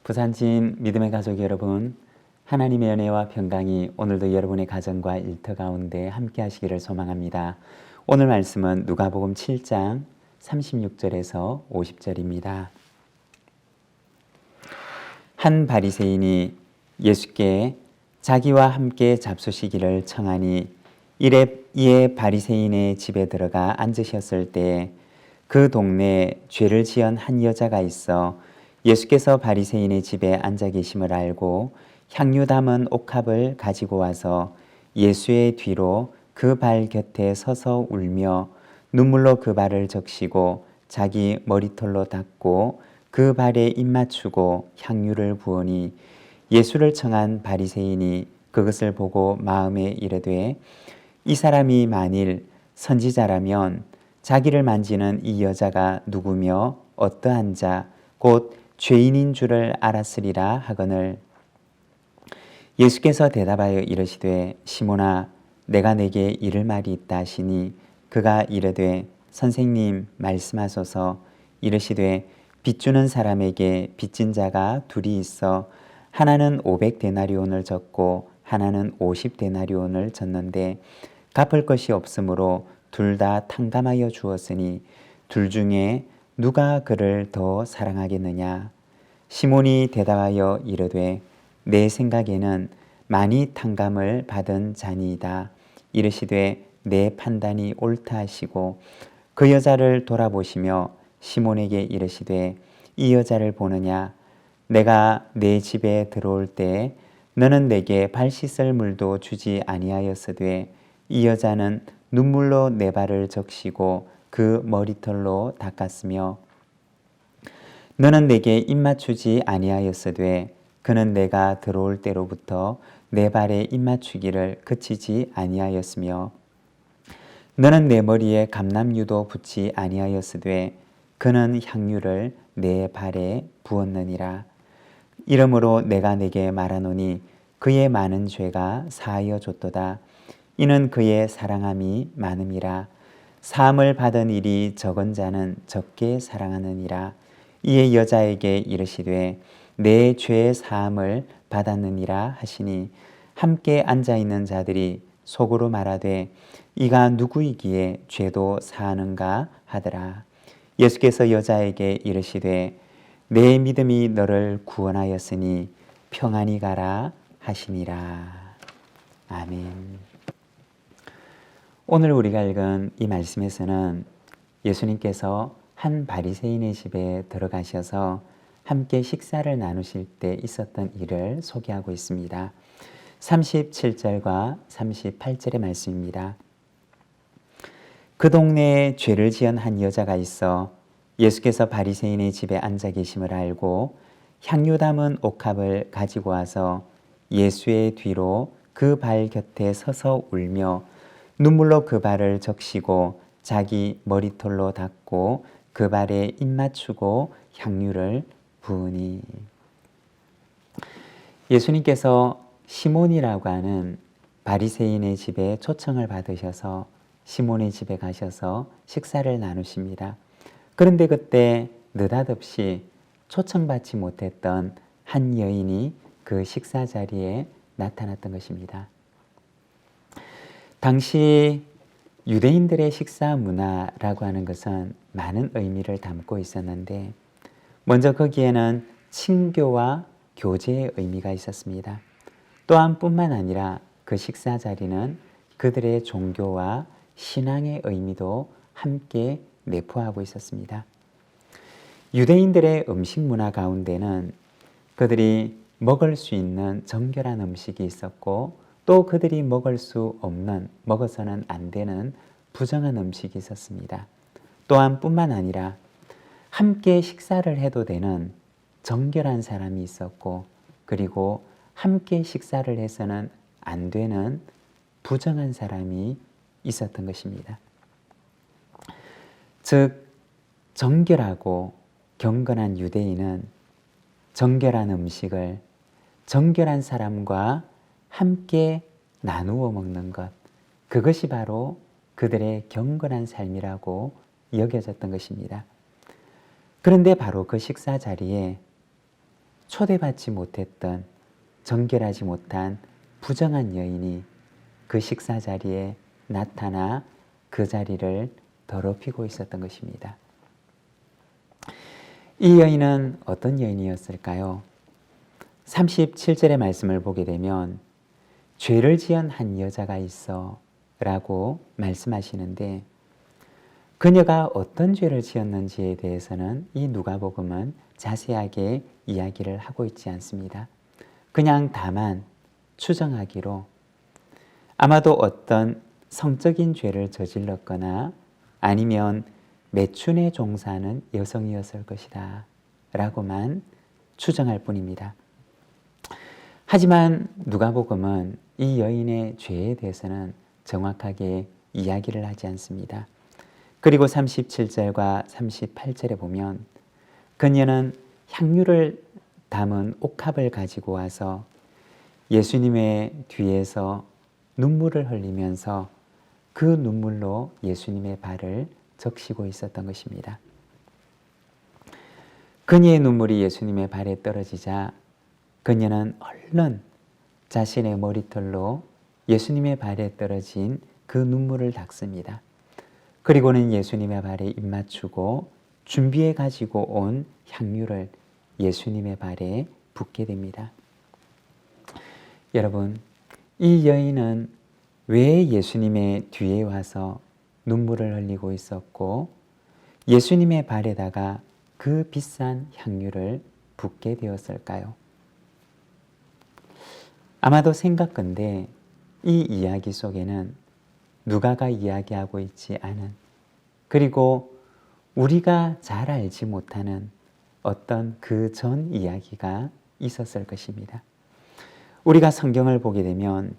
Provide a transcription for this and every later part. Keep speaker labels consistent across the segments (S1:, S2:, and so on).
S1: 부산진 믿음의 가족 여러분, 하나님의 은혜와 평강이 오늘도 여러분의 가정과 일터 가운데 함께 하시기를 소망합니다. 오늘 말씀은 누가복음 7장 36절에서 50절입니다. 한 바리새인이 예수께 자기와 함께 잡수시기를 청하니 이에 바리새인의 집에 들어가 앉으셨을 때 그 동네에 죄를 지은 한 여자가 있어 예수께서 바리새인의 집에 앉아 계심을 알고 향유 담은 옥합을 가지고 와서 예수의 뒤로 그 발 곁에 서서 울며 눈물로 그 발을 적시고 자기 머리털로 닦고 그 발에 입 맞추고 향유를 부으니 예수를 청한 바리새인이 그것을 보고 마음에 이르되 이 사람이 만일 선지자라면 자기를 만지는 이 여자가 누구며 어떠한 자 곧 죄인인 줄을 알았으리라 하거늘 예수께서 대답하여 이르시되 시몬아 내가 내게 이를 말이 있다 하시니 그가 이르되 선생님 말씀하소서. 이르시되 빚주는 사람에게 빚진 자가 둘이 있어 하나는 500데나리온을 졌고 하나는 50데나리온을 졌는데 갚을 것이 없으므로 둘 다 탕감하여 주었으니 둘 중에 누가 그를 더 사랑하겠느냐. 시몬이 대답하여 이르되 내 생각에는 많이 탕감을 받은 자니이다. 이르시되 내 판단이 옳다 하시고 그 여자를 돌아보시며 시몬에게 이르시되 이 여자를 보느냐. 내가 내 집에 들어올 때 너는 내게 발 씻을 물도 주지 아니하였으되 이 여자는 눈물로 내 발을 적시고 그 머리털로 닦았으며 너는 내게 입 맞추지 아니하였으되 그는 내가 들어올 때로부터 내 발에 입 맞추기를 그치지 아니하였으며 너는 내 머리에 감람유도 붓지 아니하였으되 그는 향유를 내 발에 부었느니라. 이러므로 내가 내게 말하노니 그의 많은 죄가 사하여 줬도다. 이는 그의 사랑함이 많음이라. 사함을 받은 일이 적은 자는 적게 사랑하느니라. 이에 여자에게 이르시되 내 죄의 사함을 받았느니라 하시니 함께 앉아있는 자들이 속으로 말하되 이가 누구이기에 죄도 사하는가 하더라. 예수께서 여자에게 이르시되 내 믿음이 너를 구원하였으니 평안히 가라 하시니라. 아멘. 오늘 우리가 읽은 이 말씀에서는 예수님께서 한 바리새인의 집에 들어가셔서 함께 식사를 나누실 때 있었던 일을 소개하고 있습니다. 37절과 38절의 말씀입니다. 그 동네에 죄를 지은 한 여자가 있어 예수께서 바리새인의 집에 앉아 계심을 알고 향유 담은 옥합을 가지고 와서 예수의 뒤로 그 발 곁에 서서 울며 눈물로 그 발을 적시고 자기 머리털로 닦고 그 발에 입 맞추고 향유를 부으니. 예수님께서 시몬이라고 하는 바리새인의 집에 초청을 받으셔서 시몬의 집에 가셔서 식사를 나누십니다. 그런데 그때 느닷없이 초청받지 못했던 한 여인이 그 식사 자리에 나타났던 것입니다. 당시 유대인들의 식사 문화라고 하는 것은 많은 의미를 담고 있었는데 먼저 거기에는 친교와 교제의 의미가 있었습니다. 또한 뿐만 아니라 그 식사 자리는 그들의 종교와 신앙의 의미도 함께 내포하고 있었습니다. 유대인들의 음식 문화 가운데는 그들이 먹을 수 있는 정결한 음식이 있었고 또 그들이 먹을 수 없는, 먹어서는 안 되는 부정한 음식이 있었습니다. 또한 뿐만 아니라 함께 식사를 해도 되는 정결한 사람이 있었고 그리고 함께 식사를 해서는 안 되는 부정한 사람이 있었던 것입니다. 즉 정결하고 경건한 유대인은 정결한 음식을 정결한 사람과 함께 나누어 먹는 것, 그것이 바로 그들의 경건한 삶이라고 여겨졌던 것입니다. 그런데 바로 그 식사 자리에 초대받지 못했던 정결하지 못한 부정한 여인이 그 식사 자리에 나타나 그 자리를 더럽히고 있었던 것입니다. 이 여인은 어떤 여인이었을까요? 37절의 말씀을 보게 되면 죄를 지은 한 여자가 있어 라고 말씀하시는데 그녀가 어떤 죄를 지었는지에 대해서는 이 누가복음은 자세하게 이야기를 하고 있지 않습니다. 그냥 다만 추정하기로 아마도 어떤 성적인 죄를 저질렀거나 아니면 매춘에 종사하는 여성이었을 것이다 라고만 추정할 뿐입니다. 하지만 누가복음은 이 여인의 죄에 대해서는 정확하게 이야기를 하지 않습니다. 그리고 37절과 38절에 보면 그녀는 향유를 담은 옥합을 가지고 와서 예수님의 뒤에서 눈물을 흘리면서 그 눈물로 예수님의 발을 적시고 있었던 것입니다. 그녀의 눈물이 예수님의 발에 떨어지자 그녀는 얼른 자신의 머리털로 예수님의 발에 떨어진 그 눈물을 닦습니다. 그리고는 예수님의 발에 입맞추고 준비해 가지고 온 향유를 예수님의 발에 붓게 됩니다. 여러분, 이 여인은 왜 예수님의 뒤에 와서 눈물을 흘리고 있었고 예수님의 발에다가 그 비싼 향유를 붓게 되었을까요? 아마도 생각건대 이 이야기 속에는 누가가 이야기하고 있지 않은 그리고 우리가 잘 알지 못하는 어떤 그 전 이야기가 있었을 것입니다. 우리가 성경을 보게 되면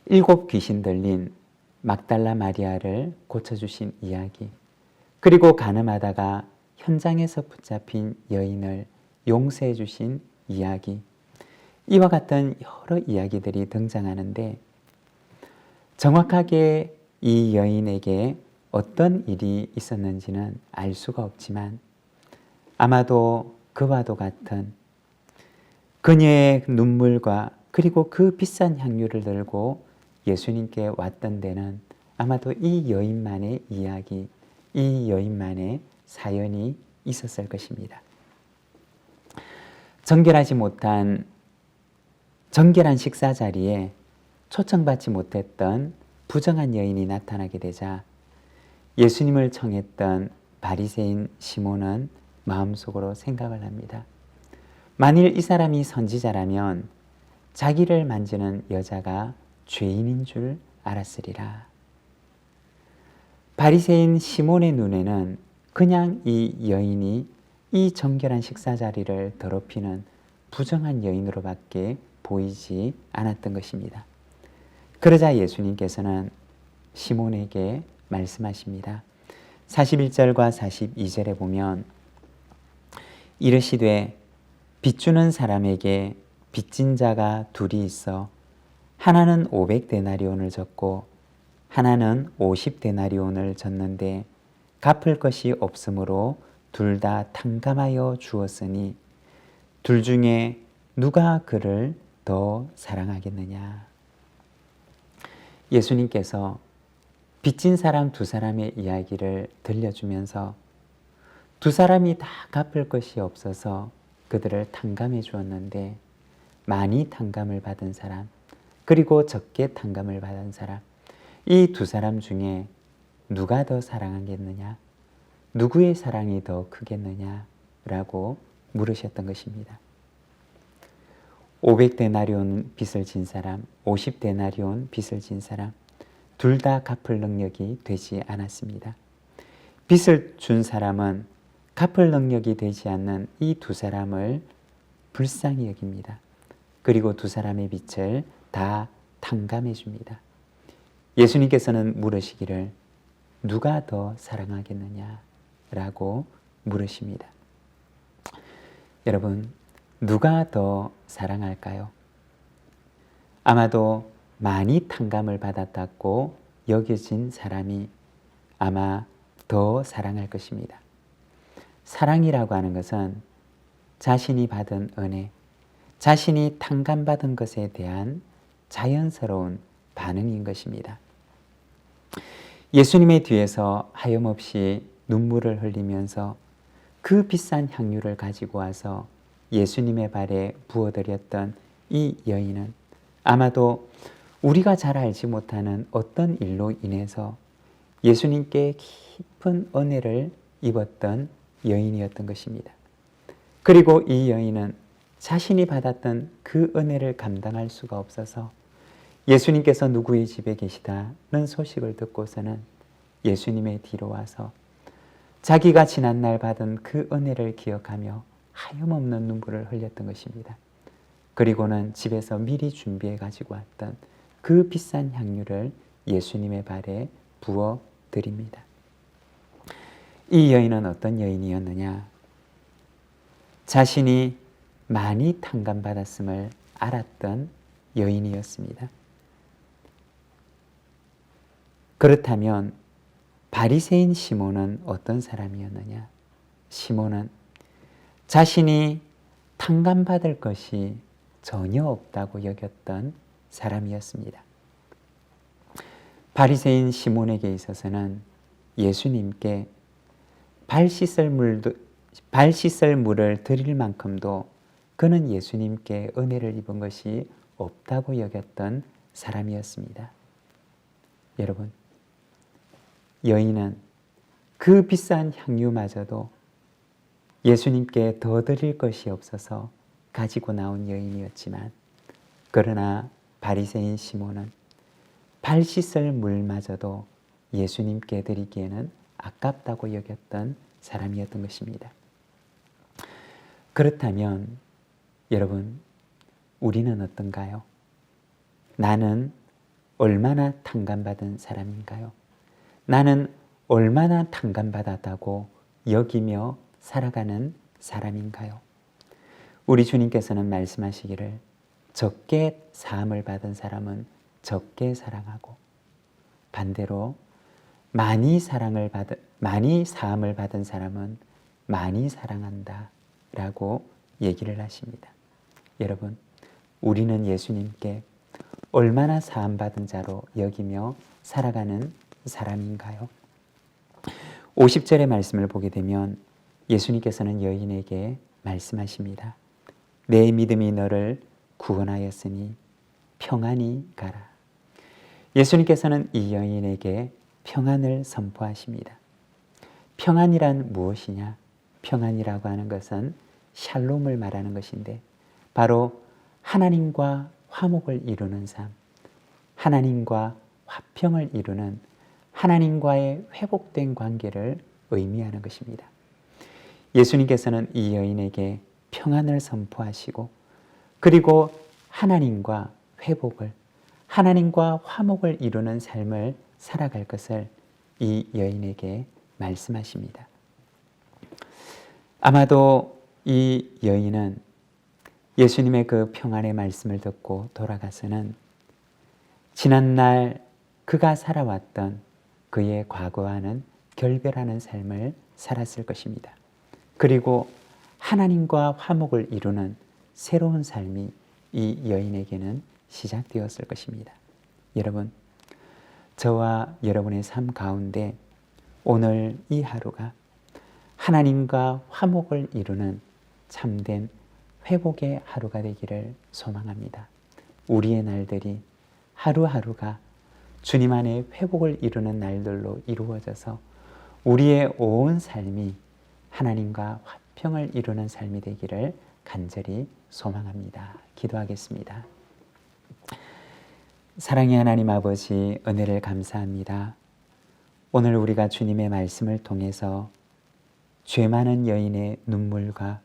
S1: 7 귀신 들린 막달라 마리아를 고쳐주신 이야기, 그리고 간음하다가 현장에서 붙잡힌 여인을 용서해 주신 이야기, 이와 같은 여러 이야기들이 등장하는데 정확하게 이 여인에게 어떤 일이 있었는지는 알 수가 없지만 아마도 그와도 같은 그녀의 눈물과 그리고 그 비싼 향유를 들고 예수님께 왔던 데는 아마도 이 여인만의 이야기, 이 여인만의 사연이 있었을 것입니다. 정결한 식사 자리에 초청받지 못했던 부정한 여인이 나타나게 되자 예수님을 청했던 바리새인 시몬은 마음속으로 생각을 합니다. 만일 이 사람이 선지자라면 자기를 만지는 여자가 죄인인 줄 알았으리라. 바리새인 시몬의 눈에는 그냥 이 여인이 이 정결한 식사 자리를 더럽히는 부정한 여인으로밖에 보이지 않았던 것입니다. 그러자 예수님께서는 시몬에게 말씀하십니다. 41절과 42절에 보면 이르시되 빚주는 사람에게 빚진 자가 둘이 있어 하나는 500데나리온을 졌고 하나는 50데나리온을 졌는데 갚을 것이 없으므로 둘 다 탕감하여 주었으니 둘 중에 누가 그를 더 사랑하겠느냐. 예수님께서 빚진 사람 두 사람의 이야기를 들려주면서 두 사람이 다 갚을 것이 없어서 그들을 탕감해 주었는데 많이 탕감을 받은 사람 그리고 적게 탕감을 받은 사람, 이 두 사람 중에 누가 더 사랑하겠느냐, 누구의 사랑이 더 크겠느냐 라고 물으셨던 것입니다. 500데나리온 빚을 진 사람, 50데나리온 빚을 진 사람 둘 다 갚을 능력이 되지 않았습니다. 빚을 준 사람은 갚을 능력이 되지 않는 이 두 사람을 불쌍히 여깁니다. 그리고 두 사람의 빚을 다 탕감해 줍니다. 예수님께서는 물으시기를 누가 더 사랑하겠느냐 라고 물으십니다. 여러분, 누가 더 사랑할까요? 아마도 많이 탕감을 받았다고 여겨진 사람이 아마 더 사랑할 것입니다. 사랑이라고 하는 것은 자신이 받은 은혜, 자신이 탕감받은 것에 대한 자연스러운 반응인 것입니다. 예수님의 뒤에서 하염없이 눈물을 흘리면서 그 비싼 향유를 가지고 와서 예수님의 발에 부어드렸던 이 여인은 아마도 우리가 잘 알지 못하는 어떤 일로 인해서 예수님께 깊은 은혜를 입었던 여인이었던 것입니다. 그리고 이 여인은 자신이 받았던 그 은혜를 감당할 수가 없어서 예수님께서 누구의 집에 계시다는 소식을 듣고서는 예수님의 뒤로 와서 자기가 지난날 받은 그 은혜를 기억하며 하염없는 눈물을 흘렸던 것입니다. 그리고는 집에서 미리 준비해 가지고 왔던 그 비싼 향유를 예수님의 발에 부어 드립니다. 이 여인은 어떤 여인이었느냐? 자신이 많이 탕감받았음을 알았던 여인이었습니다. 그렇다면 바리새인 시몬은 어떤 사람이었느냐? 시몬은 자신이 탕감받을 것이 전혀 없다고 여겼던 사람이었습니다. 바리새인 시몬에게 있어서는 예수님께 발 씻을 물을 드릴 만큼도 그는 예수님께 은혜를 입은 것이 없다고 여겼던 사람이었습니다. 여러분, 여인은 그 비싼 향유마저도 예수님께 더 드릴 것이 없어서 가지고 나온 여인이었지만, 그러나 바리새인 시몬은 발 씻을 물마저도 예수님께 드리기에는 아깝다고 여겼던 사람이었던 것입니다. 그렇다면 여러분, 우리는 어떤가요? 나는 얼마나 탕감받은 사람인가요? 나는 얼마나 탕감받았다고 여기며 살아가는 사람인가요? 우리 주님께서는 말씀하시기를 적게 사함을 받은 사람은 적게 사랑하고 반대로 많이 사함을 받은 사람은 많이 사랑한다 라고 얘기를 하십니다. 여러분, 우리는 예수님께 얼마나 사함받은 자로 여기며 살아가는 사람인가요? 50절의 말씀을 보게 되면 예수님께서는 여인에게 말씀하십니다. 내 믿음이 너를 구원하였으니 평안히 가라. 예수님께서는 이 여인에게 평안을 선포하십니다. 평안이란 무엇이냐? 평안이라고 하는 것은 샬롬을 말하는 것인데 바로 하나님과 화목을 이루는 삶, 하나님과 화평을 이루는 하나님과의 회복된 관계를 의미하는 것입니다. 예수님께서는 이 여인에게 평안을 선포하시고 그리고 하나님과 회복을, 하나님과 화목을 이루는 삶을 살아갈 것을 이 여인에게 말씀하십니다. 아마도 이 여인은 예수님의 그 평안의 말씀을 듣고 돌아가서는 지난날 그가 살아왔던 그의 과거와는 결별하는 삶을 살았을 것입니다. 그리고 하나님과 화목을 이루는 새로운 삶이 이 여인에게는 시작되었을 것입니다. 여러분, 저와 여러분의 삶 가운데 오늘 이 하루가 하나님과 화목을 이루는 참된 회복의 하루가 되기를 소망합니다. 우리의 날들이 하루하루가 주님 안에 회복을 이루는 날들로 이루어져서 우리의 온 삶이 하나님과 화평을 이루는 삶이 되기를 간절히 소망합니다. 기도하겠습니다. 사랑의 하나님 아버지, 은혜를 감사합니다. 오늘 우리가 주님의 말씀을 통해서 죄 많은 여인의 눈물과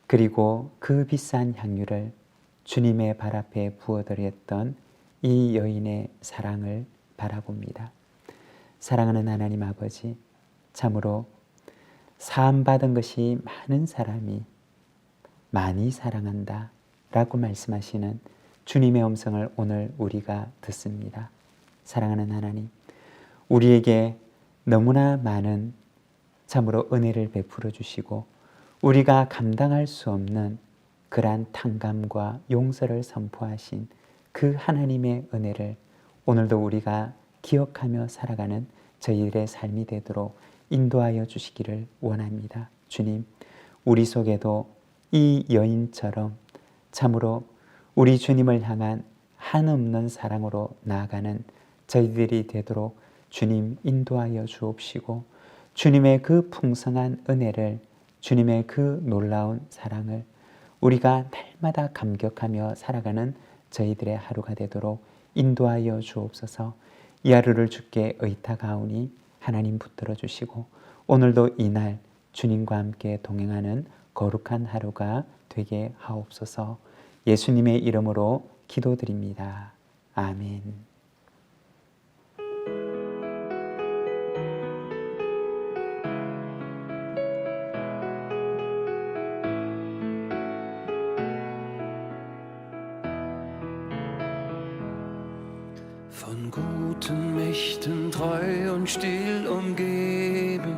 S1: 그리고 그 비싼 향유를 주님의 발 앞에 부어드렸던 이 여인의 사랑을 바라봅니다. 사랑하는 하나님 아버지, 참으로 사함받은 것이 많은 사람이 많이 사랑한다 라고 말씀하시는 주님의 음성을 오늘 우리가 듣습니다. 사랑하는 하나님, 우리에게 너무나 많은 참으로 은혜를 베풀어 주시고 우리가 감당할 수 없는 그러한 탕감과 용서를 선포하신 그 하나님의 은혜를 오늘도 우리가 기억하며 살아가는 저희들의 삶이 되도록 인도하여 주시기를 원합니다. 주님, 우리 속에도 이 여인처럼 참으로 우리 주님을 향한 한없는 사랑으로 나아가는 저희들이 되도록 주님 인도하여 주옵시고, 주님의 그 풍성한 은혜를, 주님의 그 놀라운 사랑을 우리가 날마다 감격하며 살아가는 저희들의 하루가 되도록 인도하여 주옵소서. 이 하루를 주께 의탁하오니 하나님 붙들어 주시고, 오늘도 이날 주님과 함께 동행하는 거룩한 하루가 되게 하옵소서. 예수님의 이름으로 기도드립니다. 아멘.
S2: Von guten Mächten treu und still umgeben,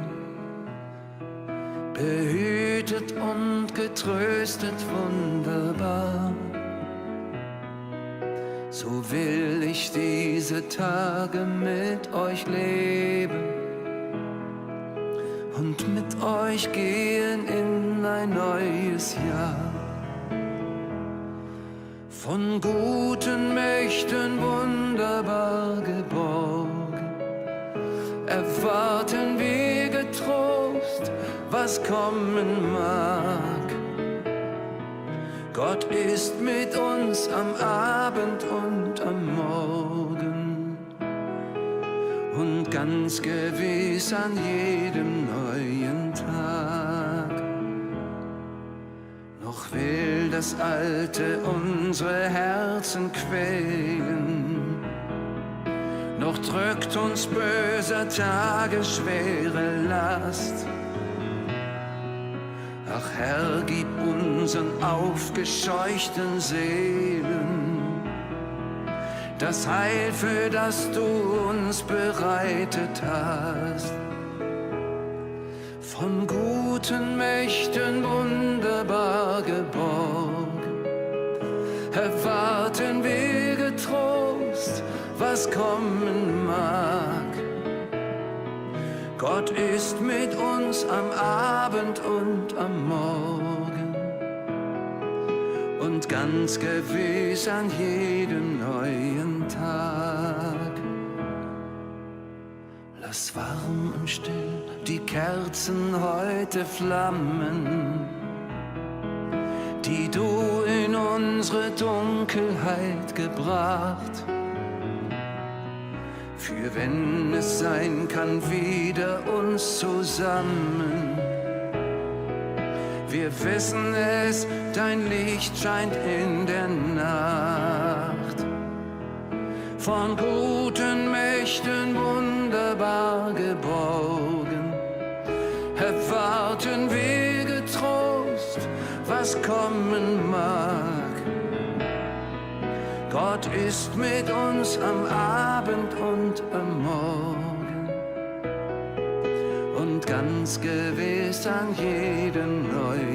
S2: behütet und getröstet wunderbar. So will ich diese Tage mit euch leben und mit euch gehen in ein neues Jahr. Von guten Mächten wunderbar geborgen, erwarten wir getrost, was kommen mag. Gott ist mit uns am Abend und am Morgen und ganz gewiss an jedem neuen Tag. Noch will das Alte unsere Herzen quälen, noch drückt uns böser Tage schwere Last. Ach Herr, gib unseren aufgescheuchten Seelen das Heil, für das du uns bereitet hast. Von guten Mächten wunderbar geborgen, erwarten wir getrost, was kommen mag. Gott ist mit uns am Abend und am Morgen und ganz gewiss an jedem neuen Tag. Lass warm und still die Kerzen heute flammen, die du in unsere Dunkelheit gebracht. Für wenn es sein kann, wieder uns zusammen. Wir wissen es, dein Licht scheint in der Nacht. Von guten Mächten wunderbar geborgen, erwarten wir getrost, was kommen mag. Gott ist mit uns am Abend und am Morgen und ganz gewiss an jedem neuen